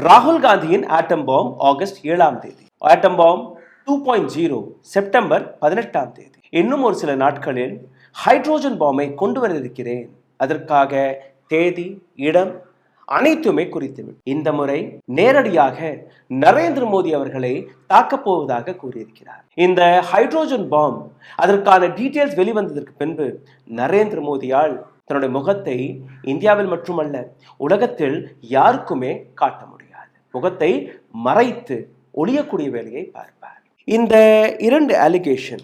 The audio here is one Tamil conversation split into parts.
ராகுல் காந்தியின் ஆட்டம் பாம் ஆகஸ்ட் 7ஆம் தேதி, ஆட்டம் பாம் 2.0 செப்டம்பர் 18ஆம் தேதி. இன்னும் ஒரு சில நாட்களில் ஹைட்ரோஜன் பாம்பை கொண்டு வர இருக்கிறேன். அதற்காக தேதி, இடம் அனைத்துமே குறித்துவிடும். இந்த முறை நேரடியாக நரேந்திர மோடி அவர்களை தாக்கப் போவதாக கூறியிருக்கிறார். இந்த ஹைட்ரோஜன் பாம் அதற்கான டீட்டெயில்ஸ் வெளிவந்ததற்கு பின்பு நரேந்திர மோடியால் தன்னுடைய முகத்தை இந்தியாவில் மட்டுமல்ல உலகத்தில் யாருக்குமே காட்ட முடியாது. முகத்தை மறைத்து ஒளியக்கூடிய வேலையை பார்ப்பார். இந்த இரண்டு அலிகேஷன்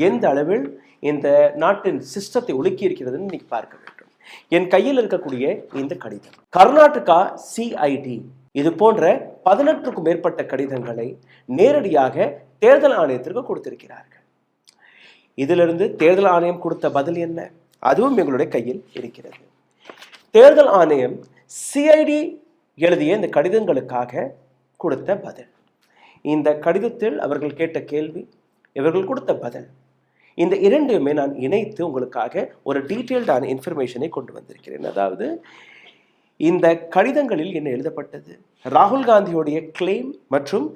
எந்த அளவில் இந்த நாட்டின் சிஸ்டத்தை ஒழுக்கி இருக்கிறதுன்னு இன்னைக்கு பார்க்க வேண்டும். என் கையில் இருக்கக்கூடிய இந்த கடிதம் கர்நாடகா சிஐடி இது போன்ற 18க்கும் மேற்பட்ட கடிதங்களை நேரடியாக தேர்தல் ஆணையத்திற்கு கொடுத்திருக்கிறார்கள். இதிலிருந்து தேர்தல் ஆணையம் கொடுத்த பதில் என்ன? அதுவும் எங்களுடைய கையில் இருக்கிறது. தேர்தல் ஆணையம் சிஐடி எழுதிய இந்த கடிதங்களுக்காக கொடுத்த பதில், இந்த கடிதத்தில் அவர்கள் கேட்ட கேள்வி, இவர்கள் கொடுத்த பதில், இந்த இரண்டுமே நான் இணைத்து உங்களுக்காக ஒரு டீட்டெயில்டான இன்ஃபர்மேஷனை கொண்டு வந்திருக்கிறேன். அதாவது இந்த கடிதங்களில் என்ன எழுதப்பட்டது, ராகுல் காந்தியுடைய கிளைம் மற்றும்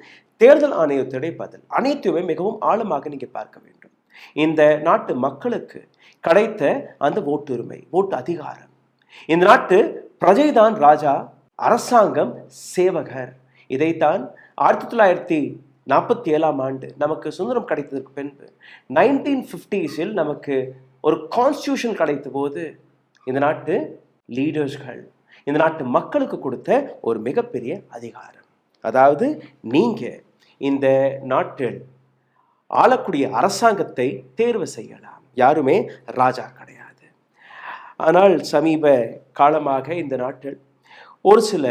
தேர்தல் ஆணையத்துடைய பதில் அனைத்துமே மிகவும் ஆழமாக நீங்க பார்க்க வேண்டும். இந்த நாட்டு மக்களுக்கு கிடைத்த அந்த ஓட்டுரிமை, ஓட்டு அதிகாரம், இந்த நாட்டு பிரஜைதான் ராஜா, அரசாங்கம் சேவகர், இதைத்தான் 1947ஆம் ஆண்டு நமக்கு சுதந்திரம் கிடைத்ததற்கு பின்பு 1950s நமக்கு ஒரு கான்ஸ்டியூஷன் கிடைத்த போது இந்த நாட்டு லீடர்ஸ்கள், இந்த நாட்டு மக்களுக்கு கொடுத்த ஒரு மிகப்பெரிய அதிகாரம். அதாவது நீங்க இந்த நாட்டில் ஆளக்கூடிய அரசாங்கத்தை தேர்வு செய்யலாம், யாருமே ராஜா கிடையாது. ஆனால் சமீப காலமாக இந்த நாட்டில் ஒரு சில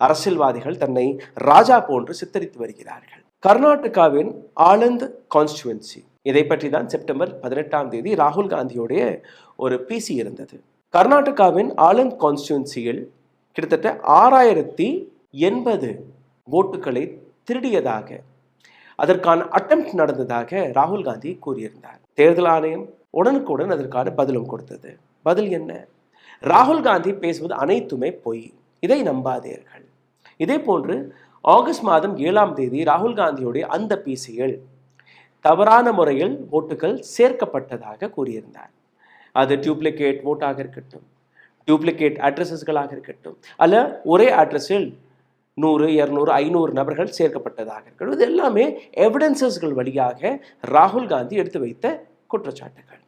அரசியல்வாதிகள் தன்னை ராஜா போன்று சித்தரித்து வருகிறார்கள். கர்நாடகாவின் ஆனந்த் கான்ஸ்டிடுவன்சி, இதை பற்றி தான் செப்டம்பர் 18ஆம் தேதி ராகுல் காந்தியோடைய ஒரு பிசி இருந்தது. கர்நாடகாவின் ஆனந்த் கான்ஸ்டிடுவன்சியில் கிட்டத்தட்ட 6080 ஓட்டுகளை திருடியதாக, அதற்கான அட்டெம்ப்ட் நடந்ததாக ராகுல் காந்தி கூறியிருந்தார். தேர்தல் ஆணையம் உடனுக்குடன் அதற்கான பதிலும் கொடுத்தது. பதில் என்ன? ராகுல் காந்தி பேசுவது அனைத்துமே பொய், இதை நம்பாதீர்கள். இதே போன்று ஆகஸ்ட் மாதம் 7ஆம் தேதி ராகுல் காந்தியுடைய அந்த பிசியில் தவறான முறையில் ஓட்டுகள் சேர்க்கப்பட்டதாக கூறியிருந்தார். அது டியூப்ளிகேட் ஓட்டாக இருக்கட்டும், டியூப்ளிகேட் அட்ரஸஸ்களாக இருக்கட்டும், அல்ல ஒரே அட்ரஸில் 100, 200, 500 நபர்கள் சேர்க்கப்பட்டதாக இருக்கட்டும், இது எல்லாமே எவிடன்சஸ்கள் வழியாக ராகுல் காந்தி எடுத்து வைத்த குற்றச்சாட்டுகள்.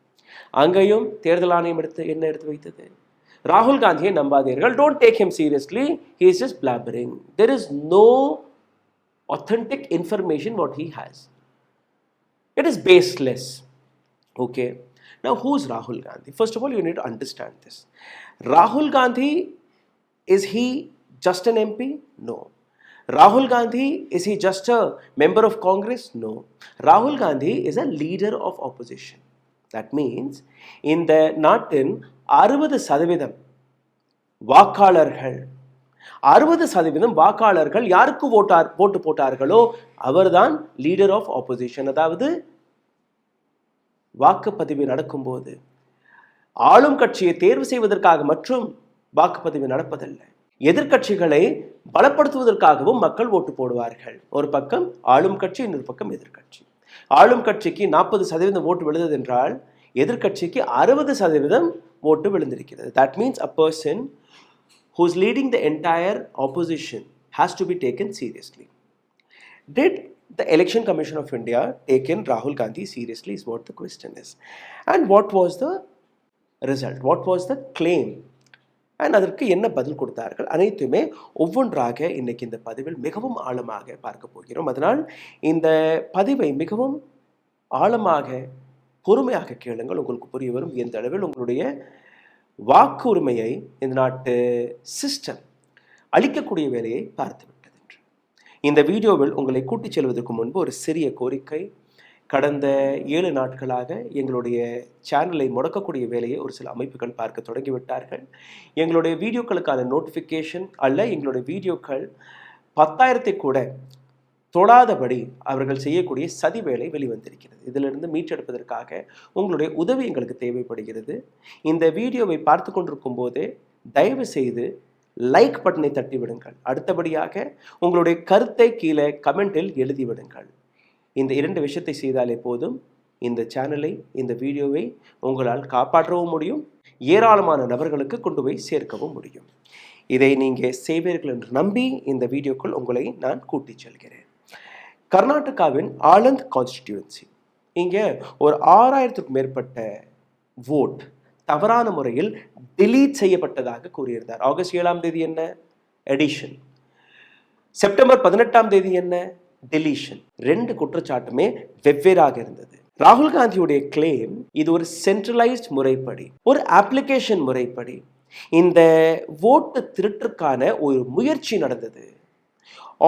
அங்கேயும் தேர்தல் ஆணையம் எடுத்து வைத்தது, ராகுல் காந்தியை நம்பாதீர்கள், don't take him seriously, he is just blabbering, there is no authentic information what he has, it is baseless. Okay, now who is Rahul Gandhi? First of all, you need to understand this. Rahul Gandhi, is he just an MP? No. Rahul Gandhi, is he just a member of Congress? No. Rahul Gandhi is a leader of opposition. That means இந்த நாட்டின் 60% வாக்காளர்கள், 60% வாக்காளர்கள் யாருக்கு ஓட்டு போட்டார்களோ அவர்தான் லீடர் ஆஃப் ஆப்போசிஷன். அதாவது வாக்குப்பதிவு நடக்கும்போது ஆளும் கட்சியை தேர்வு செய்வதற்காக மற்றும் வாக்குப்பதிவு நடப்பதில்லை, எதிர்கட்சிகளை பலப்படுத்துவதற்காகவும் மக்கள் ஓட்டு போடுவார்கள். ஒரு பக்கம் ஆளும் கட்சி, இன்னொரு பக்கம் எதிர்கட்சி. ஆளும் கட்சிக்கு 40% ஓட்டு விழுந்தது என்றால் எதிர்கட்சிக்கு 60% ஓட்டு விழுந்திருக்கிறது. That means a person who is leading the entire opposition has to be taken seriously. Did the Election Commission of India taken Rahul Gandhi seriously is what the question is. And what was the result? What was the claim? And அதற்கு என்ன பதில் கொடுத்தார்கள்? அனைத்துமே ஒவ்வொன்றாக இன்னைக்கு இந்த பதிவில் மிகவும் ஆழமாக பார்க்க போகிறோம். அதனால் இந்த பதிவை மிகவும் ஆழமாக பொறுமையாக கேளுங்கள், உங்களுக்கு புரிய வரும் எந்த அளவில் உங்களுடைய வாக்கு உரிமையை இந்த நாட்டு சிஸ்டம் அளிக்கக்கூடிய வேலையை பார்த்து விட்டது என்று. இந்த வீடியோவில் உங்களை கூட்டிச் செல்வதற்கு முன்பு ஒரு சிறிய கோரிக்கை. கடந்த 7 நாட்களாக எங்களுடைய சேனலை முடக்கக்கூடிய வேலையை ஒரு சில அமைப்புகள் பார்க்க தொடங்கிவிட்டார்கள். எங்களுடைய வீடியோக்களுக்கான நோட்டிஃபிகேஷன் அல்ல, எங்களுடைய வீடியோக்கள் 10,000 கூட தொடாதபடி அவர்கள் செய்யக்கூடிய சதி வேலை வெளிவந்திருக்கிறது. இதிலிருந்து மீட்டெடுப்பதற்காக உங்களுடைய உதவி எங்களுக்கு தேவைப்படுகிறது. இந்த வீடியோவை பார்த்து கொண்டிருக்கும் போதே தயவு செய்து லைக் பட்டனை தட்டி விடுங்கள். அடுத்தபடியாக உங்களுடைய கருத்தை கீழே கமெண்டில் எழுதி விடுங்கள். இந்த 2 விஷயத்தை செய்தாலே போதும். இந்த சேனலை, இந்த வீடியோவை உங்களால் காப்பாற்றவும் முடியும், ஏராளமான நபர்களுக்கு கொண்டு போய் சேர்க்கவும் முடியும். இதை நீங்கள் செய்வீர்கள் என்று நம்பி இந்த வீடியோக்குள் உங்களை நான் கூட்டிச் செல்கிறேன். கர்நாடகாவின் ஆலந்த் கான்ஸ்டிடியூன்சி, இங்கே ஒரு 6000க்கும் மேற்பட்ட ஓட் தவறான முறையில் delete செய்யப்பட்டதாக கூறியிருந்தார். ஆகஸ்ட் 7ஆம் தேதி என்ன? எடிஷன். செப்டம்பர் 18ஆம் தேதி என்ன? டெலிஷன். 2 குற்றச்சாட்டுமே வெவ்வேறாக இருந்தது. ராகுல் காந்தியுடைய கிளைம் இது ஒரு சென்ட்ரலைஸ்ட் முறைப்படி, ஒரு அப்ளிகேஷன் முறைப்படி இந்த ஓட்டு திருட்டுக்கான ஒரு முயற்சி நடந்தது.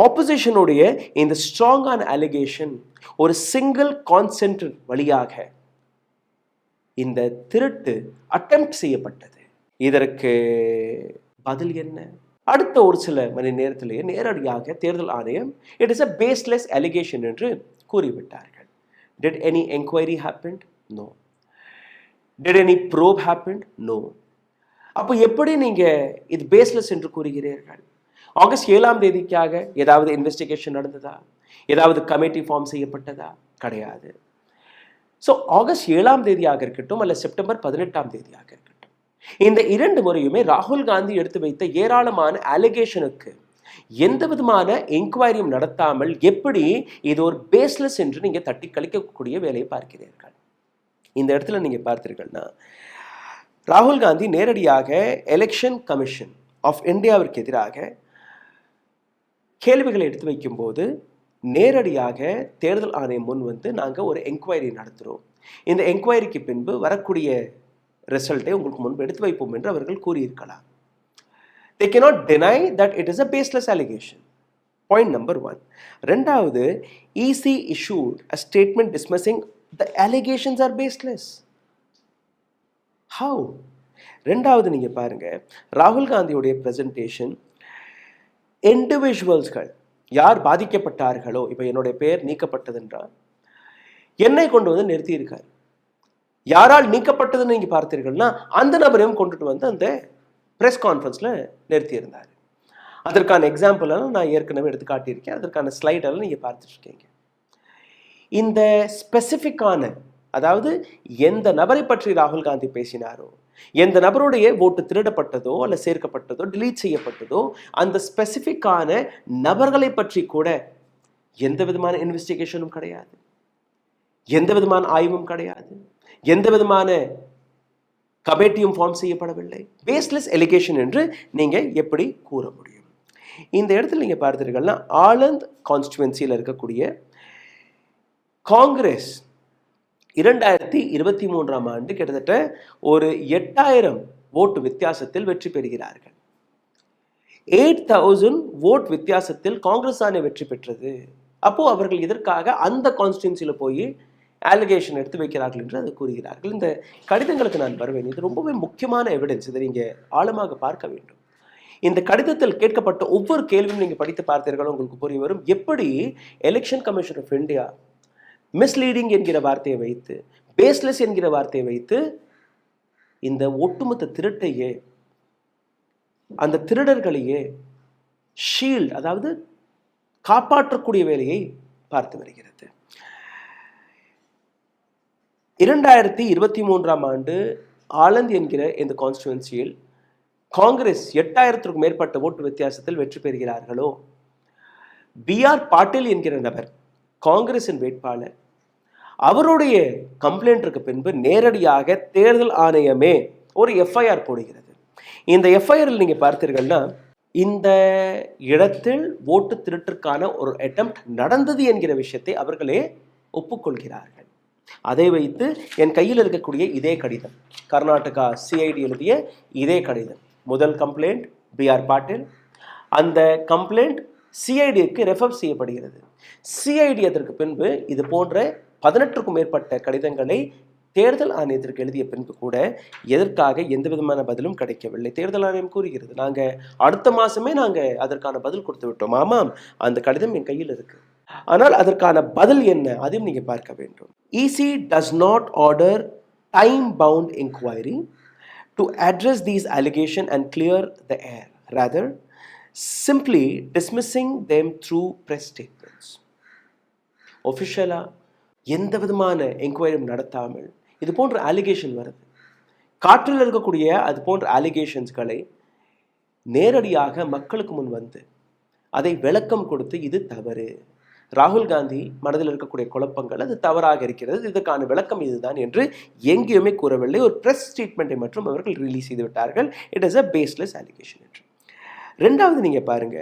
ஆப்போசிஷனுடைய இந்த ஸ்ட்ராங்கான அலிகேஷன் ஒரு சிங்கிள் கான்சென்ட் வழியாக இந்த திருட்டு அட்டெம்ப்ட் செய்யப்பட்டது. இதற்கு பதில் என்ன? அடுத்த ஒரு சில மணி நேரத்திலேயே நேரடியாக தேர்தல் ஆணையம் it is a baseless allegation என்று கூறிவிட்டார்கள். Did any enquiry happened? No. Did any probe happened? No. அப்போ எப்படி நீங்க இது பேஸ்லெஸ் என்று கூறுகிறீர்கள்? ஆகஸ்ட் 7ஆம் தேதிக்காக ஏதாவது இன்வெஸ்டிகேஷன் நடந்ததா? ஏதாவது கமிட்டி ஃபார்ம் செய்யப்பட்டதா? கிடையாது. ஸோ ஆகஸ்ட் 7ஆம் தேதியாக இருக்கட்டும் அல்ல செப்டம்பர் 18ஆம் தேதியாக இருக்கட்டும், இந்த 2 முறையுமே ராகுல் காந்தி எடுத்து வைத்த ஏராளமான அலிகேஷனுக்கு எந்த விதமான என்கொயரியும் நடத்தாமல் எப்படி இது ஒரு பேஸ்லெஸ் என்று நீங்க தட்டி கழிக்கக்கூடிய வேலையை பார்க்கிறீர்கள். இந்த இடத்துல நீங்க பார்த்தீர்கள்னா ராகுல் காந்தி நேரடியாக எலெக்ஷன் கமிஷன் ஆஃப் இந்தியாவிற்கு எதிராக கேள்விகளை எடுத்து வைக்கும் போது நேரடியாக தேர்தல் ஆணையம் முன் வந்து நாங்கள் ஒரு என்கொயரி நடத்துகிறோம், இந்த என்கொயரிக்கு பின்பு வரக்கூடிய ரிசல்ட்டை உங்களுக்கு முன்பு எடுத்து வைப்போம் என்று அவர்கள் கூறியிருக்கலாம். They cannot deny that it is a baseless allegation. Point number 1. ரெண்டாவது, EC issued a statement dismissing the allegations are baseless. How? ரெண்டாவது நீங்க பாருங்க, ராகுல் காந்தியுடைய பிரசன்டேஷன் இண்டிவிஜுவல்ஸ்கள் யார் பாதிக்கப்பட்டார்களோ, இப்போ என்னுடைய பெயர் நீக்கப்பட்டதென்றால் என்னை கொண்டு வந்து நிறுத்தியிருக்கார். யாரால் நீக்கப்பட்டதுன்னு நீங்க பார்த்தீர்கள்னா அந்த நபரையும் கொண்டுட்டு வந்து அந்த ப்ரெஸ் கான்ஃபரன்ஸில் நிறுத்தியிருந்தார். அதற்கான எக்ஸாம்பிளெல்லாம் நான் ஏற்கனவே எடுத்து காட்டியிருக்கேன். அதற்கான ஸ்லைடெல்லாம் நீங்கள் பார்த்துட்ருக்கீங்க. இந்த ஸ்பெசிஃபிக்கான, அதாவது எந்த நபரை பற்றி ராகுல் காந்தி பேசினாரோ, எந்த நபருடைய ஓட்டு திருடப்பட்டதோ அல்ல சேர்க்கப்பட்டதோ delete செய்யப்பட்டதோ அந்த ஸ்பெசிஃபிக்கான நபர்களை பற்றி கூட எந்த விதமான இன்வெஸ்டிகேஷனும் கிடையாது, எந்த விதமான ஆய்வும் கிடையாது, எந்த விதமான கமிட்டியும் ஃபார்ம் செய்யப்படவில்லை. பேஸ்லெஸ் எலிகேஷன் என்று நீங்க எப்படி கூற முடியும்? இந்த இடத்துல நீங்க பார்த்தீர்கள்னா ஆலந்த் கான்ஸ்டிடுவன்சியில் இருக்கக்கூடிய காங்கிரஸ் 2023ஆம் ஆண்டு கிட்டத்தட்ட ஒரு 8000 ஓட்டு வித்தியாசத்தில் வெற்றி பெறுகிறார்கள். 8000 ஓட் வித்தியாசத்தில் காங்கிரஸ் தானே வெற்றி பெற்றது. அப்போ அவர்கள் இதற்காக அந்த கான்ஸ்டிடுவன்சியில் போய் அலிகேஷன் எடுத்து வைக்கிறார்கள் என்று அதை கூறுகிறார்கள். இந்த கடிதங்களுக்கு நான் வருவேன். இது ரொம்பவே முக்கியமான எவிடன்ஸ். இதை நீங்கள் ஆழமாக பார்க்க வேண்டும். இந்த கடிதத்தில் கேட்கப்பட்ட ஒவ்வொரு கேள்வியும் நீங்கள் படித்து பார்த்தீர்களோ உங்களுக்கு புரிய வரும். எப்படி election commission of India misleading என்கிற வார்த்தையை வைத்து, பேஸ்லெஸ் என்கிற வார்த்தையை வைத்து இந்த ஒட்டுமொத்த திருட்டையே, அந்த திருடர்களையே ஷீல்ட், அதாவது காப்பாற்றக்கூடிய வேலையை பார்த்து வருகிறது. 2023ஆம் ஆண்டு ஆலந்த் என்கிற இந்த கான்ஸ்டிடுவன்சியில் காங்கிரஸ் 8000க்கும் மேற்பட்ட ஓட்டு வித்தியாசத்தில் வெற்றி பெறுகிறார்களோ, BR பாட்டீல் என்கிற நபர் காங்கிரசின் வேட்பாளர், அவருடைய கம்ப்ளைண்ட்டுக்கு பின்பு நேரடியாக தேர்தல் ஆணையமே ஒரு FIR போடுகிறது. இந்த FIRல் நீங்க பார்த்தீர்கள்னா இந்த இடத்தில் ஓட்டு திருட்டிற்கான ஒரு அட்டெம்ப்ட் நடந்தது என்கிற விஷயத்தை அவர்களே ஒப்புக்கொள்கிறார்கள். அதை வைத்து என் கையில் இருக்கக்கூடிய இதே கடிதம், கர்நாடகா CID எழுதிய இதே கடிதம், முதல் கம்ப்ளைண்ட் BR பாட்டீல், அந்த கம்ப்ளைண்ட் CIDக்கு ரெஃபர் செய்யப்படுகிறது. CID அதற்கு பின்பு இது போன்ற 18க்கும் மேற்பட்ட கடிதங்களை தேர்தல் ஆணையத்திற்கு எழுதிய பின்பு கூட எதற்காக எந்த விதமான பதிலும் கிடைக்கவில்லை. தேர்தல் ஆணையம் கூறுகிறது, நாங்கள் அடுத்த மாதமே நாங்கள் அதற்கான பதில் கொடுத்து விட்டோம். ஆமாம், அந்த கடிதம் என் கையில் இருக்கு. ஆனால் அதற்கான பதில் என்ன, அதையும் நீங்க பார்க்க வேண்டும். EC does not order time bound inquiry to address these allegations and clear the air. rather simply dismissing them through press statements. ஒஃபிஷியலாக எந்த விதமான என்கொயரியும் நடத்தாமல் இது போன்ற அலிகேஷன் வருது. காற்றில் இருக்கக்கூடிய அது போன்ற அலிகேஷன்ஸ்களை நேரடியாக மக்களுக்கு முன் வந்து அதை விளக்கம் கொடுத்து இது தவறு, ராகுல் காந்தி மனதில் இருக்கக்கூடிய குழப்பங்கள் அது தவறாக இருக்கிறது, இதற்கான விளக்கம் இதுதான் என்று எங்கேயுமே கூறவில்லை. ஒரு ப்ரெஸ் ஸ்டேட்மெண்ட்டை மட்டும் அவர்கள் ரிலீஸ் செய்து விட்டார்கள். It is a baseless allegation என்று. ரெண்டாவது நீங்கள் பாருங்க,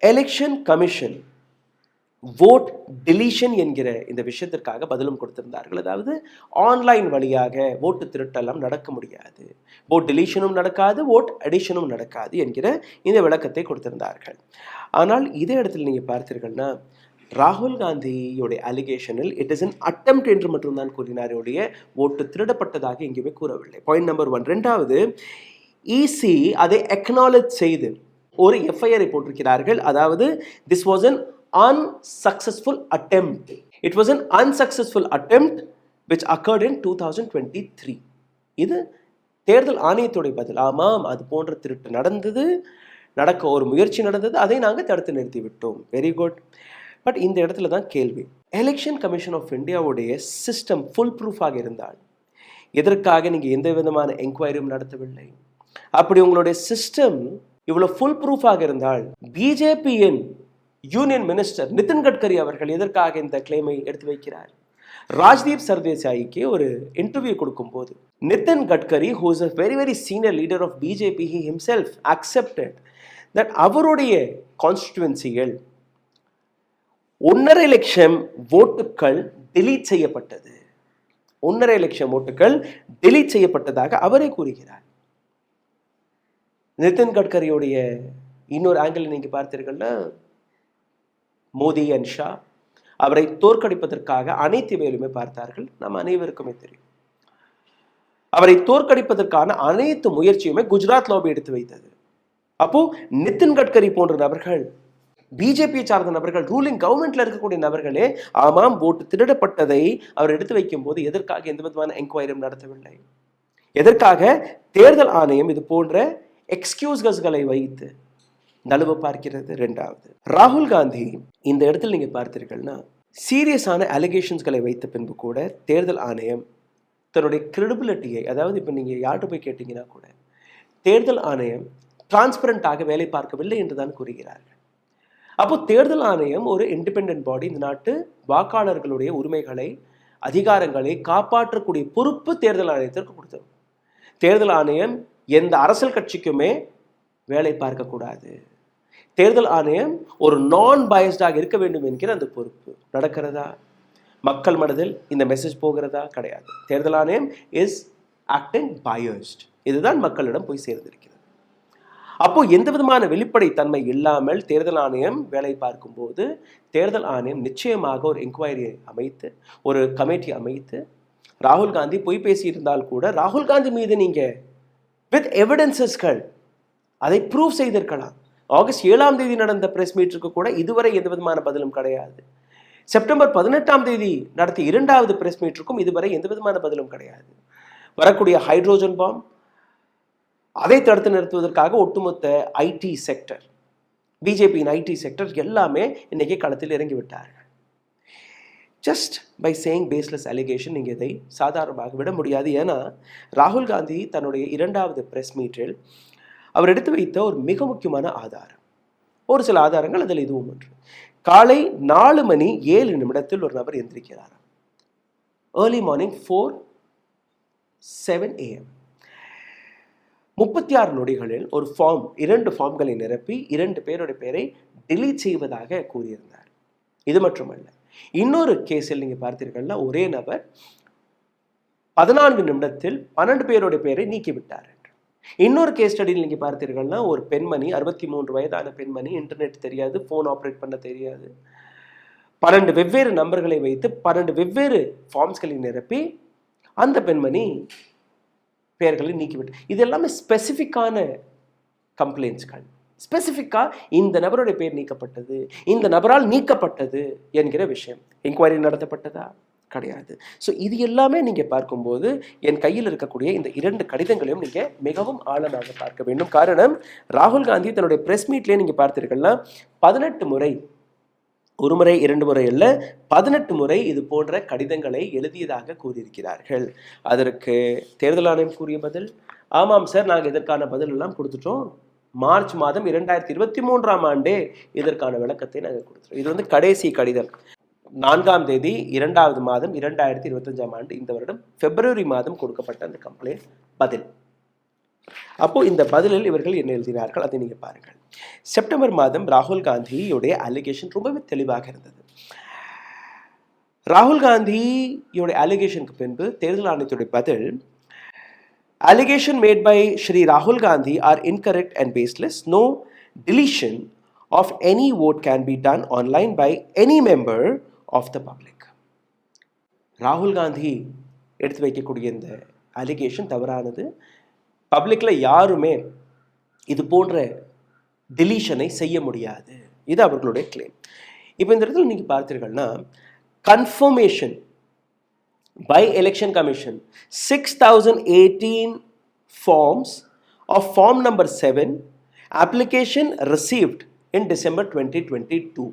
எலெக்ஷன் கமிஷன் வோட் டெலிஷன் என்கிற இந்த விஷயத்திற்காக பதிலும் கொடுத்திருந்தார்கள். அதாவது ஆன்லைன் வழியாக ஓட்டு திருட்டெல்லாம் நடக்க முடியாது, ஓட் டெலிஷனும் நடக்காது, ஓட் அடிஷனும் நடக்காது என்கிற இந்த விளக்கத்தை கொடுத்திருந்தார்கள். ஆனால் இதே இடத்துல நீங்கள் பார்த்தீர்கள்னா ராகுல் காந்தியுடைய அலிகேஷனில் இட் இஸ் அன் அட்டெம்ப்ட் என்று மட்டும்தான் கூறினார், ஓட்டு திருடப்பட்டதாக எங்கேயுமே கூறவில்லை. Point number 1. ரெண்டாவது, இசி அதை அக்னாலேஜ் செய்து ஒரு எஃப்ஐஆரை போட்டிருக்கிறார்கள். அதாவது this was an unsuccessful attempt. It was an unsuccessful attempt which occurred in 2023. இது தேர்தல் ஆணையத்துடைய பதில். ஆமாம், அது போன்ற திருட்டு நடந்தது, நடக்க ஒரு முயற்சி நடந்தது, அதை நாங்கள் தடுத்து நிறுத்தி விட்டோம். Very good. பட் இந்த இடத்துல தான் கேள்வி, எலெக்ஷன் கமிஷன் ஆஃப் இந்தியாவுடைய சிஸ்டம் ஃபுல் ப்ரூஃபாக இருந்தால் எதற்காக நீங்கள் எந்த விதமான என்கொயரியும் நடத்தவில்லை? அப்படி உங்களுடைய சிஸ்டம் இவ்வளோ ஃபுல் ப்ரூஃபாக இருந்தால் பிஜேபியின் யூனியன் மினிஸ்டர் நிதின் கட்கரி அவர்கள் எதற்காக இந்த கிளைமை எடுத்து வைக்கிறார்? ராஜ்தீப் சர்தேசாய்க்கு ஒரு இன்டர்வியூ கொடுக்கும்போது Nitin Gadkari, who is a very very senior leader of BJP, he himself accepted that அவருடைய கான்ஸ்டிட்யூவன்சிகள் 1.5 லட்சம் ஓட்டுகள் delete செய்யப்பட்டது, 1.5 லட்சம் ஓட்டுகள் delete செய்யப்பட்டதாக அவரே கூறுகிறார். நிதின் கட்கரியுடைய இன்னொரு ஆங்கிள் நீங்க பார்த்தீர்கள்னா, மோடி அண்ட் ஷா அவரை தோற்கடிப்பதற்காக அனைத்து வேலையுமே பார்த்தார்கள். நம்ம அனைவருக்குமே தெரியும். அவரை தோற்கடிப்பதற்கான அனைத்து முயற்சியுமே குஜராத் லாபி எடுத்து வைத்தது. அப்போ நிதின் கட்கரி போன்ற நபர்கள், பிஜேபியை சார்ந்த நபர்கள், ரூலிங் கவர்மெண்ட்ல இருக்கக்கூடிய நபர்களே ஆமாம் ஓட்டு திருடப்பட்டதை அவர் எடுத்து வைக்கும் போது எதற்காக எந்த விதமான என்கொயரியும் நடத்தவில்லை? எதற்காக தேர்தல் ஆணையம் இது போன்ற எக்ஸ்கியூஸ்களை வைத்து நழுவ பார்க்கிறது? ரெண்டாவது, ராகுல் காந்தி இந்த இடத்துல நீங்க பார்த்தீர்கள்னா சீரியஸான அலிகேஷன்ஸ்களை வைத்த பின்பு கூட தேர்தல் ஆணையம் தன்னுடைய கிரெடிபிலிட்டியை, அதாவது இப்போ நீங்க யார்கிட்ட போய் கேட்டீங்கன்னா கூட தேர்தல் ஆணையம் டிரான்ஸ்பரண்டாக வேலை பார்க்கவில்லை என்றுதான் கூறுகிறார்கள். அப்போ தேர்தல் ஆணையம் ஒரு இண்டிபெண்டன்ட் பாடி, இந்த நாட்டு வாக்காளர்களுடைய உரிமைகளை அதிகாரங்களை காப்பாற்றக்கூடிய பொறுப்பு தேர்தல் ஆணையத்திற்கு கொடுத்தது. தேர்தல் ஆணையம் எந்த அரசியல் கட்சிக்குமே வேலை பார்க்கக்கூடாது. தேர்தல் ஆணையம் ஒரு நான் பயஸ்டாக இருக்க வேண்டும் என்கிற அந்த பொறுப்பு நடக்கிறதா? மக்கள் மனதில் இந்த மெசேஜ் போகிறதா? கிடையாது. தேர்தல் ஆணையம் இஸ் ஆக்டிங் பயஸ்ட். இதுதான் மக்களிடம் போய் சேர்ந்திருக்கிறது. அப்போ எந்த விதமான வெளிப்படைத்தன்மை இல்லாமல் தேர்தல் ஆணையம் வேலை பார்க்கும்போது தேர்தல் ஆணையம் நிச்சயமாக ஒரு என்கொயரியை அமைத்து, ஒரு கமிட்டி அமைத்து, ராகுல் காந்தி பொய் பேசியிருந்தால் கூட ராகுல் காந்தி மீது நீங்க வித் எவிடன்சஸ்கள் அதை ப்ரூவ் செய்திருக்கலாம். ஆகஸ்ட் 7ஆம் தேதி நடந்த பிரஸ் மீட்டுக்கு கூட இதுவரை எந்த விதமான பதிலும் கிடையாது. செப்டம்பர் 18ஆம் தேதி நடத்திய 2வது பிரஸ் மீட்டுக்கும் இதுவரை எந்த விதமான பதிலும் கிடையாது. வரக்கூடிய ஹைட்ரோஜன் பாம் அதை தடுத்து நிறுத்துவதற்காக ஒட்டுமொத்த ஐடி செக்டர், பிஜேபியின் ஐடி செக்டர் எல்லாமே இன்னைக்கு களத்தில் இறங்கி விட்டார்கள். Just by saying baseless allegation நீங்கள் இதை சாதாரணமாக விட முடியாது. ஏன்னா ராகுல் காந்தி தன்னுடைய 2வது பிரஸ் மீட்டில் அவர் எடுத்து வைத்த ஒரு மிக முக்கியமான ஆதாரம், ஒரு சில ஆதாரங்கள் அதில் இதுவும் ஒன்று. காலை 4:07 ஒரு நபர் எந்திரிக்கிறார். ஏர்லி மார்னிங் 4:07 AM 36 நொடிகளில் ஒரு ஃபார்ம், 2 ஃபார்ம்களை நிரப்பி 2 பேருடைய பேரை delete செய்வதாக கூறியிருந்தார். இது மட்டுமல்ல, இன்னொரு கேஸில் நீங்க பார்த்தீர்கள்னா ஒரே நபர் 14 நிமிடத்தில் 12 பேருடைய பேரை நீக்கிவிட்டார். இன்னொரு கேஸ் ஸ்டடியில் நீங்க பார்த்தீர்கள்னா ஒரு பெண்மணி, 63 வயதான பெண்மணி, இன்டர்நெட் தெரியாது, போன் ஆப்ரேட் பண்ண தெரியாது, 12 வெவ்வேறு நம்பர்களை வைத்து 12 வெவ்வேறு ஃபார்ம்ஸ்களை நிரப்பி அந்த பெண்மணி பெயர்களை நீக்கிவிட்டு, இது எல்லாமே ஸ்பெசிஃபிக்கான கம்ப்ளைண்ட்ஸ்கள். ஸ்பெசிஃபிக்கா இந்த நபருடைய பேர் நீக்கப்பட்டது, இந்த நபரால் நீக்கப்பட்டது என்கிற விஷயம். என்கொயரி நடத்தப்பட்டதா? கிடையாது. ஸோ இது எல்லாமே நீங்கள் பார்க்கும்போது என் கையில் இருக்கக்கூடிய இந்த 2 கடிதங்களையும் நீங்கள் மிகவும் ஆழமாக பார்க்க வேண்டும். காரணம், ராகுல் காந்தி தன்னுடைய ப்ரெஸ் மீட்லேயே நீங்கள் பார்த்தீர்கள்னா 18 முறை, ஒரு முறை 2 முறை அல்ல, 18 முறை இது போன்ற கடிதங்களை எழுதியதாக கூறியிருக்கிறார்கள். அதற்கு தேர்தல் ஆணையம் கூறிய பதில், ஆமாம் சார், நாங்கள் இதற்கான பதில் எல்லாம் கொடுத்துட்டோம். மார்ச் மாதம் 2023ஆம் ஆண்டே இதற்கான விளக்கத்தை நாங்கள் கொடுத்துட்டோம். இது வந்து கடைசி கடிதம். 4ஆம் தேதி 2வது மாதம் 2025ஆம் ஆண்டு, இந்த வருடம் பிப்ரவரி மாதம் கொடுக்கப்பட்ட அந்த கம்ப்ளைண்ட் பதில். அப்போ இந்த பதிலில் இவர்கள் என்ன எழுதினார்கள் அதை நீங்க பாருங்கள். செப்டம்பர் மாதம் ராகுல் காந்தியுடைய அலிகேஷன் ரொம்பவே தெளிவாக இருந்தது. ராகுல் காந்தியுடைய அலிகேஷனுக்கு பின்பு தேர்தல் ஆணையத்துடைய பதில், allegation made by Shri Rahul Gandhi are incorrect and baseless. No deletion of any vote can be done online by any member of the public. ராகுல் காந்தி எடுத்து வைக்கக்கூடிய இந்த அலிகேஷன் தவறானது. பப்ளிக்ல யாருமே இது போன்ற டிலீஷனை செய்ய முடியாது. இது அவர்களுடைய கிளைம். இப்போ இந்த இடத்துல நீங்க பார்த்தீர்கள்னா, confirmation by Election Commission 6018 forms of form number 7 application received in December 2022.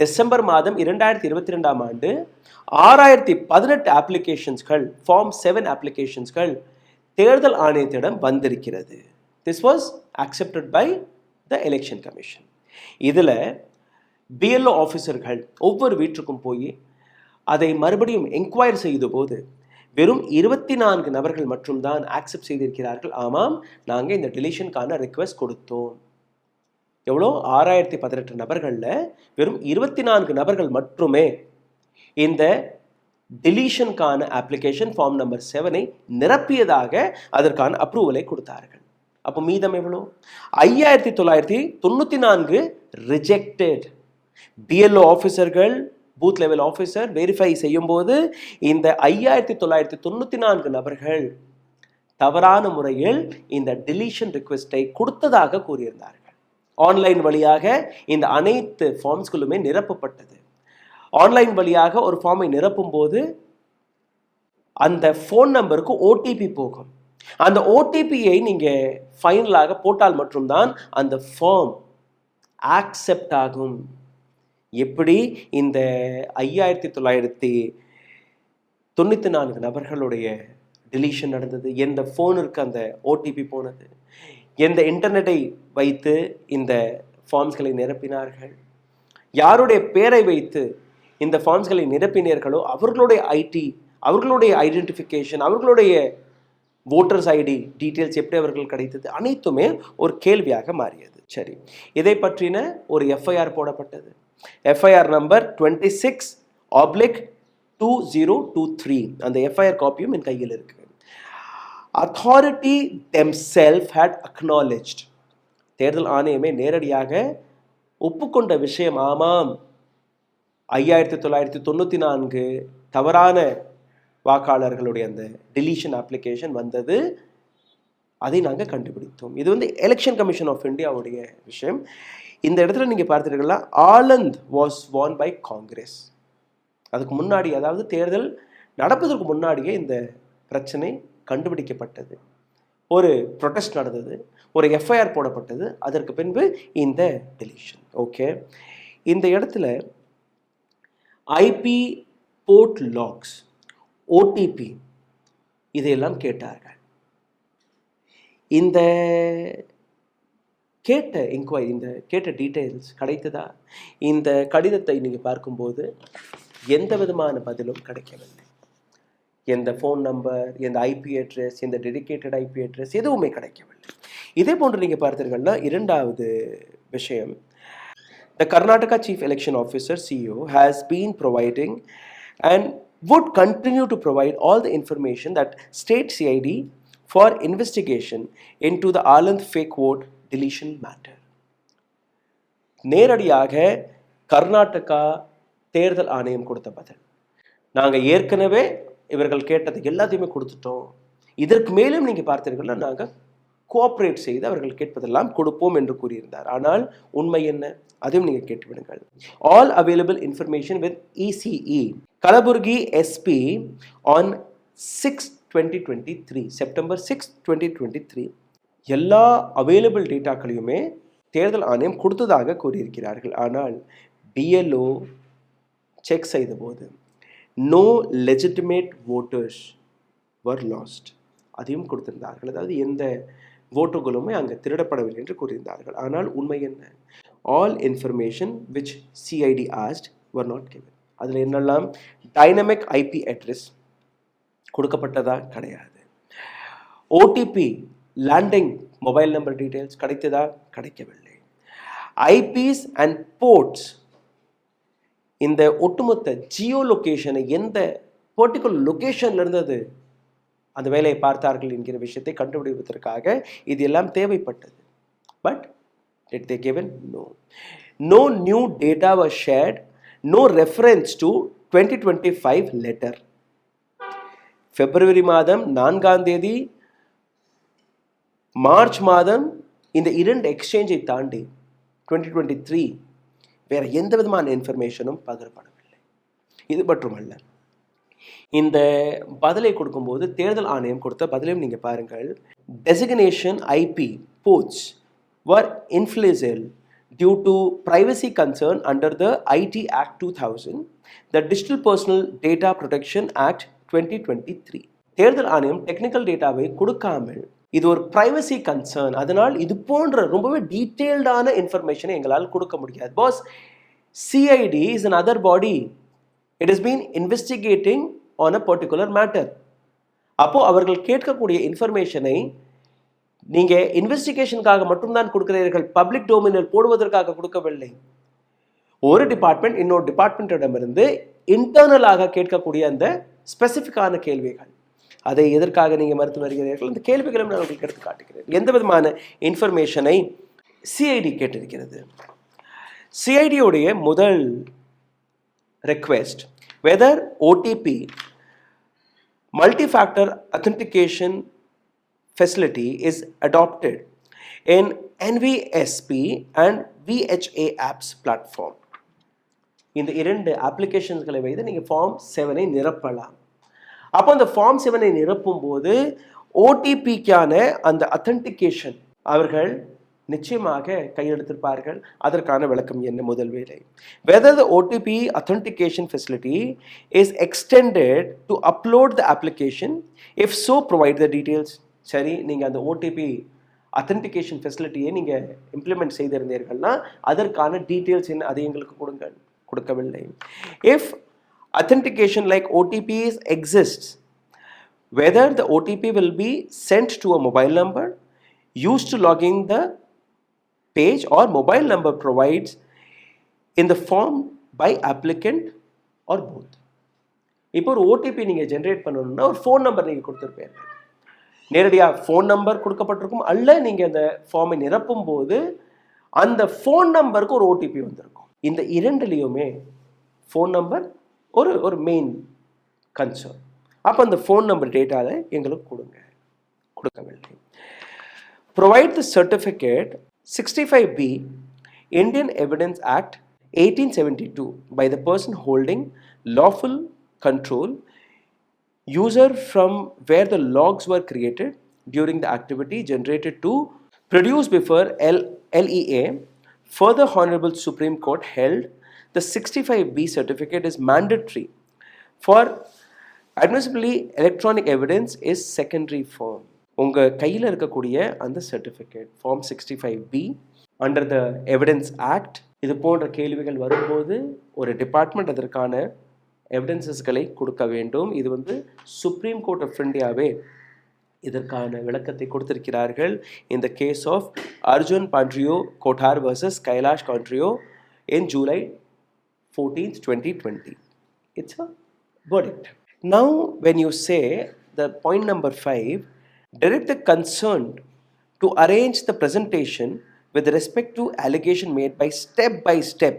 December மாதம் 2022ஆம் ஆண்டு 6018 அப்ளிகேஷன்ஸ்கள், ஃபார்ம் 7 அப்ளிகேஷன்ஸ்கள் தேர்தல் ஆணையத்திடம் வந்திருக்கிறது. This was accepted by the Election Commission. இதில் BLO ஆஃபீஸர்கள் ஒவ்வொரு வீட்டுக்கும் போய் அதை மறுபடியும் என்கொயரி செய்த போது வெறும் 24 நபர்கள் மட்டும்தான் ஆக்செப்ட் செய்திருக்கிறார்கள். ஆமாம், நாங்கள் இந்த டிலீஷனுக்கான ரிக்வெஸ்ட் கொடுத்தோம். எவ்வளோ? 6018 நபர்களில் வெறும் 24 நபர்கள் மட்டுமே இந்த டிலீஷனுக்கான அப்ளிகேஷன் ஃபார்ம் நம்பர் 7ஐ நிரப்பியதாக அதற்கான அப்ரூவலை கொடுத்தார்கள். அப்போ மீதம் எவ்வளோ? 5994 ரிஜெக்டட். BLO ஆஃபீஸர்கள், பூத் லெவல் ஆஃபீஸர் வெரிஃபை செய்யும் போது இந்த 5994 நபர்கள் தவறான முறையில் இந்த டிலீஷன் ரிக்வெஸ்டை கொடுத்ததாக கூறியிருந்தார்கள். ஆன்லைன் வழியாக இந்த அனைத்து ஃபார்ம்ஸ்களுமே நிரப்பப்பட்டது. ஆன்லைன் வழியாக ஒரு ஃபார்மை நிரப்பும் போது அந்த ஃபோன் நம்பருக்கு OTP போகும். அந்த OTPயை நீங்கள் ஃபைனலாக போட்டால் மட்டும்தான் அந்த ஃபார்ம் ஆக்செப்ட் ஆகும். எப்படி இந்த 5994 நபர்களுடைய டிலீஷன் நடந்தது? எந்த ஃபோனுக்கு அந்த OTP போனது? எந்த இன்டர்நெட்டை வைத்து இந்த ஃபார்ம்ஸ்களை நிரப்பினார்கள்? யாருடைய பெயரை வைத்து இந்த ஃபார்ம்ஸ்களை நிரப்பினீர்களோ அவர்களுடைய ஐடி, அவர்களுடைய ஐடென்டிஃபிகேஷன், அவர்களுடைய வோட்டர்ஸ் ஐடி டீட்டெயில்ஸ் எப்படி அவர்கள் கிடைத்தது? அனைத்துமே ஒரு கேள்வியாக மாறியது. சரி, இதை பற்றின ஒரு FIR போடப்பட்டது. FIR number 26/2023. அந்த FIR காப்பியும் என் கையில் இருக்கு. Authority themselves had acknowledged. தேர்தல் ஆணையமே நேரடியாக ஒப்புக்கொண்ட விஷயம். ஆமாம், 5994 தவறான வாக்காளர்களுடைய அந்த டிலீஷன் அப்ளிகேஷன் வந்தது, அதை நாங்கள் கண்டுபிடித்தோம். இது வந்து எலெக்ஷன் கமிஷன் ஆஃப் இந்தியாவுடைய விஷயம். இந்த இடத்துல நீங்கள் பார்த்தீர்களா, Anand was won by Congress. அதுக்கு முன்னாடி, அதாவது தேர்தல் நடப்பதற்கு முன்னாடியே இந்த பிரச்சனை கண்டுபிடிக்கப்பட்டது. ஒரு ப்ரொடெஸ்ட் நடந்தது, ஒரு FIR போடப்பட்டது, அதற்கு பின்பு இந்த டெலிஷன். ஓகே, இந்த இடத்துல IP போர்ட் லாக்ஸ், OTP இதையெல்லாம் கேட்டார்கள். இந்த கேட்ட என்கொயரி, இந்த கேட்ட டீட்டெயில்ஸ் கிடைத்ததா? இந்த கடிதத்தை நீங்கள் பார்க்கும்போது எந்த விதமான பதிலும் கிடைக்கவில்லை. எந்த ஃபோன் நம்பர், எந்த IP அட்ரஸ், எந்த டெடிகேட்டட் IP அட்ரஸ் எதுவுமே கிடைக்கவில்லை. இதே போன்று நீங்கள் பார்த்தீர்கள்னா, இரண்டாவது விஷயம், the Karnataka Chief Election Officer CEO has been providing and would continue to provide all the information that state CID for investigation into the Anand fake vote deletion matter. நேரடியாக கர்நாடகா தேர்தல் ஆணையம் கொடுத்த பதில், நாங்கள் ஏற்கனவே இவர்கள் கேட்டது எல்லாத்தையுமே கொடுத்துட்டோம், இதற்கு மேலும் நீங்கள் பார்த்தீர்கள்னா நாங்கள் கோஆப்ரேட் செய்து அவர்கள் கேட்பதெல்லாம் கொடுப்போம் என்று கூறியிருந்தார். ஆனால் உண்மை என்ன? அதையும் நீங்கள் கேட்டுவிடுங்கள். All available information with ECE Kalaburgi SP on 6/2023, September 6, 2023 எல்லா அவைலபிள் டேட்டாக்களையுமே தேர்தல் ஆணையம் கொடுத்ததாக கூறியிருக்கிறார்கள். ஆனால் BLO செக் செய்தபோது no legitimate voters were lost அதையும் கொடுத்திருந்தார்கள். அதாவது எந்த ஓட்டுகளுமே அங்கே திருடப்படவில்லை என்று கூறியிருந்தார்கள். ஆனால் உண்மை என்ன? All information which CID asked were not given. அதில் என்னெல்லாம் டைனமிக் IP அட்ரஸ் கொடுக்கப்பட்டதா? கிடையாது. OTP landing mobile number details கிடைத்ததா? கிடைக்கவில்லை. IPs அண்ட் போர்ட்ஸ் இந்த ஒட்டுமொத்த ஜியோ லொகேஷனை எந்த பர்டிகுலர் லொகேஷன்ல இருந்தது அந்த வேலையை பார்த்தார்கள் என்கிற விஷயத்தை கண்டுபிடிப்பதற்காக இது எல்லாம் தேவைப்பட்டது. But did they given? No new data was shared. No reference to 2025 letter. February மாதம் 4ஆம் தேதி, மார்ச் மாதம் இந்த இரண்டு எக்ஸ்சேஞ்சை தாண்டி 2023 வேற எந்த விதமான இன்ஃபர்மேஷனும் பகிரப்படவில்லை. இது மட்டுமல்ல, இந்த பதிலை கொடுக்கும்போது தேர்தல் ஆணையம் கொடுத்த பதிலையும் நீங்கள் பாருங்கள். Designation IP ports were influential due to privacy concern under the IT Act 2000, the Digital Personal Data Protection Act 2023. தேர்தல் ஆணையம் டெக்னிக்கல் டேட்டாவை கொடுக்காமல் இது ஒரு பிரைவசி கன்சர்ன், அதனால் இது போன்ற ரொம்பவே டீட்டெயில்டான இன்ஃபர்மேஷனை எங்களால் கொடுக்க முடியாது. Boss, CID is another body. It has been investigating on a particular matter. அப்போ அவர்கள் கேட்கக்கூடிய இன்ஃபர்மேஷனை நீங்க இன்வெஸ்டிகேஷனுக்காக மட்டும்தான் கொடுக்கிறீர்கள், பப்ளிக் டொமைனில் போடுவதற்காக கொடுக்கவில்லை. ஒரு டிபார்ட்மெண்ட் இன்னொரு டிபார்ட்மெண்ட்டிடமிருந்து இன்டர்னலாக கேட்கக்கூடிய அந்த ஸ்பெசிஃபிக்கான கேள்விகள், அதை எதற்காக நீங்கள் மறுத்து வருகிறீர்கள்? இந்த கேள்விகளும் நான் உங்களுக்கு எடுத்து காட்டுகிறேன். எந்த விதமான இன்ஃபர்மேஷனை CID கேட்டிருக்கிறது? CID உடைய முதல் request whether OTP multi-factor authentication facility is adopted in NVSP and VHA apps platform. இந்த இரண்டு அப்ளிகேஷன்ஸ்களை வைத்து நீங்கள் ஃபார்ம் 7ஐ நிரப்பலாம். அப்போ அந்த ஃபார்ம் 7ஐ நிரப்பும் போது OTPக்கான அந்த அத்தன்டிகேஷன் அவர்கள் நிச்சயமாக கையெழுத்திருப்பார்கள். அதற்கான விளக்கம் என்ன? முதல் வேலை, whether the OTP authentication facility is extended to upload the application, if so provide the details. சரி, நீங்கள் அந்த OTP authentication facilityயை நீங்கள் இம்ப்ளிமெண்ட் செய்திருந்தீர்கள்னா அதற்கான டீட்டெயில்ஸ் என்ன, அதை எங்களுக்கு கொடுங்கள். கொடுக்கவில்லை. if authentication like OTPs exists, whether the OTP will be sent to a mobile number used to log in the page or mobile number provides in the form by applicant or both. இப்போ ஒரு OTP நீங்கள் ஜென்ரேட் பண்ணணும்னா ஒரு ஃபோன் நம்பர் நீங்கள் கொடுத்துருப்பீங்க. நேரடியாக ஃபோன் நம்பர் கொடுக்கப்பட்டிருக்கும், அல்ல நீங்கள் அந்த ஃபார்மை நிரப்பும் போது அந்த ஃபோன் நம்பருக்கு ஒரு OTP வந்திருக்கும். இந்த இரண்டுலேயுமே ஃபோன் நம்பர் ஒரு மெயின் கன்சர்ன். அப்போ அந்த ஃபோன் நம்பர் டேட்டாவை எங்களுக்கு கொடுக்கவில்லை. Provide the certificate 65B Indian Evidence Act 1872 by the person holding lawful control user from where the logs were created during the activity generated to produce before LEA. Further, Honorable Supreme Court held the 65B certificate is mandatory for admissibility. Electronic evidence is secondary form. உங்கள் கையில் இருக்கக்கூடிய அந்த certificate form 65B under the evidence act, இது போன்ற கேள்விகள் வரும்போது ஒரு டிபார்ட்மெண்ட் அதற்கான எவிடன்சஸ்களை கொடுக்க வேண்டும். இது சுப்ரீம் கோர்ட் ஆஃப் இந்தியாவே இதற்கான விளக்கத்தை கொடுத்திருக்கிறார்கள். இந்த case of Arjun Panditrao Khotkar versus Kailash Kandrio in July 14th, 2020. It's a verdict. Now, when you say the point number 5, direct the concerned to arrange the presentation with respect to allegation made by step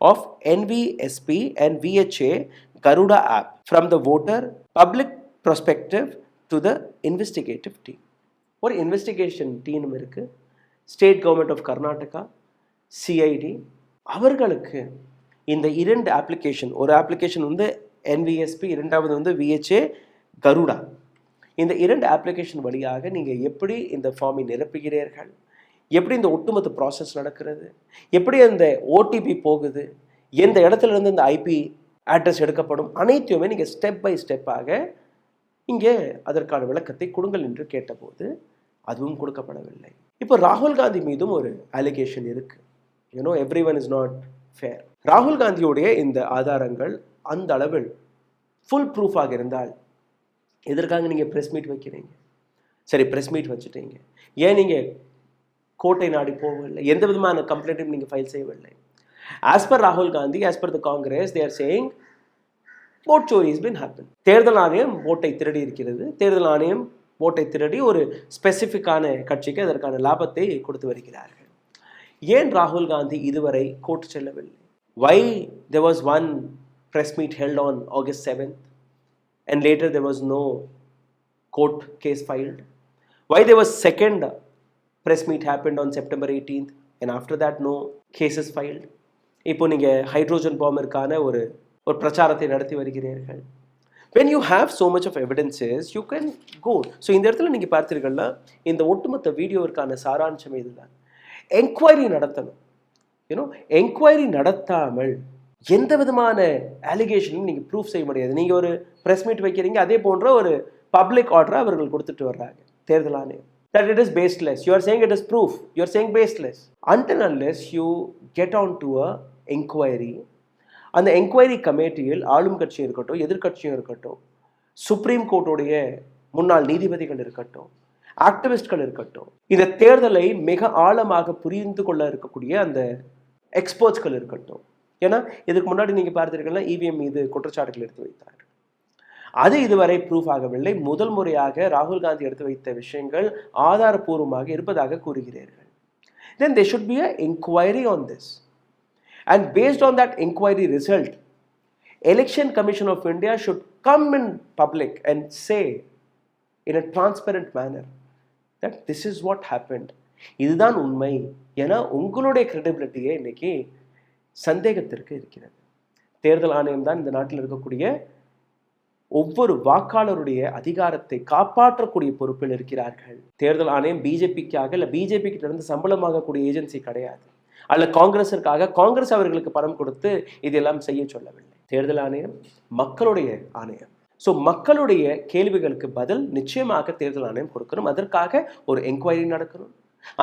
of NVSP and VHA Garuda app from the voter public perspective to the investigative team. ஒரு இன்வெஸ்டிகேஷன் டீம் இருக்கு, state government of Karnataka, CID. அவர்களுக்கு இந்த இரண்டு அப்ளிகேஷன், ஒரு அப்ளிகேஷன் NVSP, இரண்டாவது வந்து VHA கருடா. இந்த 2 அப்ளிகேஷன் வழியாக நீங்கள் எப்படி இந்த ஃபார்மை நிரப்புகிறீர்கள், எப்படி இந்த ஒட்டுமொத்த ப்ராசஸ் நடக்கிறது, எப்படி அந்த OTP போகுது, எந்த இடத்துல இருந்து இந்த IP அட்ரஸ் எடுக்கப்படும், அனைத்தையுமே நீங்கள் ஸ்டெப் பை ஸ்டெப்பாக இங்கே அதற்கான விளக்கத்தை கொடுங்கள் என்று கேட்டபோது அதுவும் கொடுக்கப்படவில்லை. இப்போ ராகுல் காந்தி மீதும் ஒரு அலிகேஷன் இருக்கு. Every one is not fair. ராகுல் காந்தியோடைய இந்த ஆதாரங்கள் அந்த அளவில் ஃபுல் ப்ரூஃபாக இருந்தால் எதற்காக நீங்கள் ப்ரெஸ் மீட் வைக்கிறீங்க? சரி, ப்ரெஸ் மீட் வச்சுட்டீங்க, ஏன் நீங்கள் கோர்ட்டை நாடி போகவில்லை? எந்த விதமான கம்ப்ளைண்ட்டும் நீங்கள் ஃபைல் செய்யவில்லை. ஆஸ் பர் ராகுல் Gandhi, as per the Congress, they are saying vote chori has been happened. தேர்தல் ஆணையம் ஓட்டை திருடி இருக்கிறது. தேர்தல் ஆணையம் ஓட்டை திருடி ஒரு ஸ்பெசிஃபிக்கான கட்சிக்கு அதற்கான லாபத்தை கொடுத்து வருகிறார்கள். ஏன் ராகுல் காந்தி இதுவரை கோர்ட் செல்லவில்லை? Why there was one press meet held on August 7th and later there was no court case filed? Why there was second press meet happened on September 18th and after that no cases filed? இப்போ நீங்கள் ஹைட்ரோஜன் பாம்பிற்கான ஒரு பிரச்சாரத்தை நடத்தி வருகிறீர்கள். when you have so much of evidences you can go. So இந்த இடத்துல நீங்கள் பார்த்தீர்கள்னா இந்த ஒட்டுமொத்த வீடியோவிற்கான சாராம்சம் இதுதான். என்கொயரி நடத்தணும். என்கொயரி நடத்தாமல் எந்த விதமான அலிகேஷனும் நீங்கள் ப்ரூஃப் செய்ய முடியாது. நீங்கள் ஒரு ப்ரெஸ் மீட் வைக்கிறீங்க, அதே போன்ற ஒரு பப்ளிக் ஆர்டரை அவர்கள் கொடுத்துட்டு வர்றாங்க தேர்தல் ஆணையம். that it is baseless. You are saying it is proof. You are saying baseless. Until unless you get on to a inquiry, அந்த என்கொயரி கமிட்டியில் ஆளும் கட்சியும் இருக்கட்டும், எதிர்கட்சியும் இருக்கட்டும், சுப்ரீம் கோர்ட்டுடைய முன்னாள் நீதிபதிகள் இருக்கட்டும், ஆக்டிவிஸ்ட்கள் இருக்கட்டும், இந்த தேர்தலை மிக ஆழமாக புரிந்து கொள்ள இருக்கக்கூடிய அந்த எக்ஸ்பர்ட்ஸ்கள் இருக்கட்டும். ஏன்னா இதுக்கு முன்னாடி நீங்கள் பார்த்தீர்கள்னா EVM மீது குற்றச்சாட்டுகள் எடுத்து வைத்தார். அது இதுவரை ப்ரூஃப் ஆகவில்லை. முதல் முறையாக ராகுல் காந்தி எடுத்து வைத்த விஷயங்கள் ஆதாரபூர்வமாக இருப்பதாக கூறுகிறீர்கள். Then there should be an inquiry on this. And based on that inquiry result, Election Commission of India should come in public and say in a transparent manner that this is what happened. இதுதான் உண்மை. ஏன்னா உங்களுடைய கிரெடிபிலிட்டியே இன்னைக்கு சந்தேகத்திற்கு இருக்கிறது. தேர்தல் ஆணையம் தான் இந்த நாட்டில் இருக்கக்கூடிய ஒவ்வொரு வாக்காளருடைய அதிகாரத்தை காப்பாற்றக்கூடிய பொறுப்பில் இருக்கிறார்கள். தேர்தல் ஆணையம் பிஜேபிக்காக இல்லை பிஜேபி கிட்ட இருந்து சம்பளமாகக்கூடிய ஏஜென்சி கிடையாது. அல்ல காங்கிரஸிற்காக காங்கிரஸ் அவர்களுக்கு பணம் கொடுத்து இதெல்லாம் செய்ய சொல்லவில்லை. தேர்தல் ஆணையம் மக்களுடைய ஆணையம். ஸோ மக்களுடைய கேள்விகளுக்கு பதில் நிச்சயமாக தேர்தல் ஆணையம் கொடுக்கணும். அதற்காக ஒரு என்கொயரி நடக்கணும்.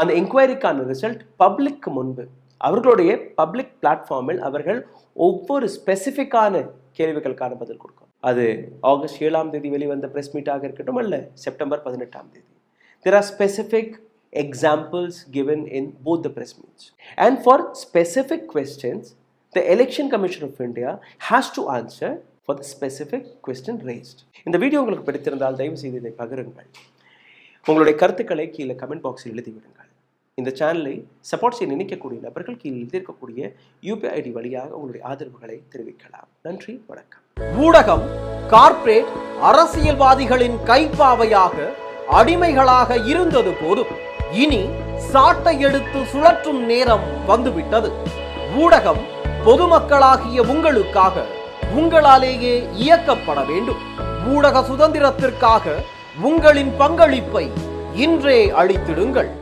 அந்த என்கொயரிக்கான ரிசல்ட் பப்ளிக்கு முன்பு அவர்களுடைய பப்ளிக் பிளாட்ஃபார்மில் அவர்கள் ஒவ்வொரு ஸ்பெசிஃபிக்கான கேள்விகளுக்கான பதில் கொடுக்கணும். அது ஆகஸ்ட் 7ஆம் தேதி வெளிவந்த பிரஸ் மீட்டாக இருக்கட்டும், அல்ல செப்டம்பர் 18ஆம் தேதி. There are specific examples given in both the press meets. And for specific questions, the Election Commission of India has to answer for the specific question raised. இந்த வீடியோ உங்களுக்கு பிடித்திருந்தால் தயவு செய்து இதை பகிருங்கள். உங்களுடைய கருத்துக்களை கீழே கமெண்ட் பாக்ஸில் எழுதிவிடுங்கள். இந்த சேனலை சப்போர்ட் செய்ய நினைக்கக்கூடிய நபர்கள் கீழே எழுதியிருக்கக்கூடிய UPI ID வழியாக உங்களுடைய ஆதரவுகளை தெரிவிக்கலாம். நன்றி, வணக்கம். ஊடகம் கார்ப்பரேட் அரசியல்வாதிகளின் கைப்பாவையாக அடிமைகளாக இருந்தது போதும், இனி சாட்டை எடுத்து சுழற்றும் நேரம் வந்துவிட்டது. ஊடகம் பொதுமக்களாகிய உங்களுக்காக உங்களாலேயே இயக்கப்பட வேண்டும். ஊடக சுதந்திரத்திற்காக உங்களின் பங்களிப்பை இன்றே அளித்திடுங்கள்.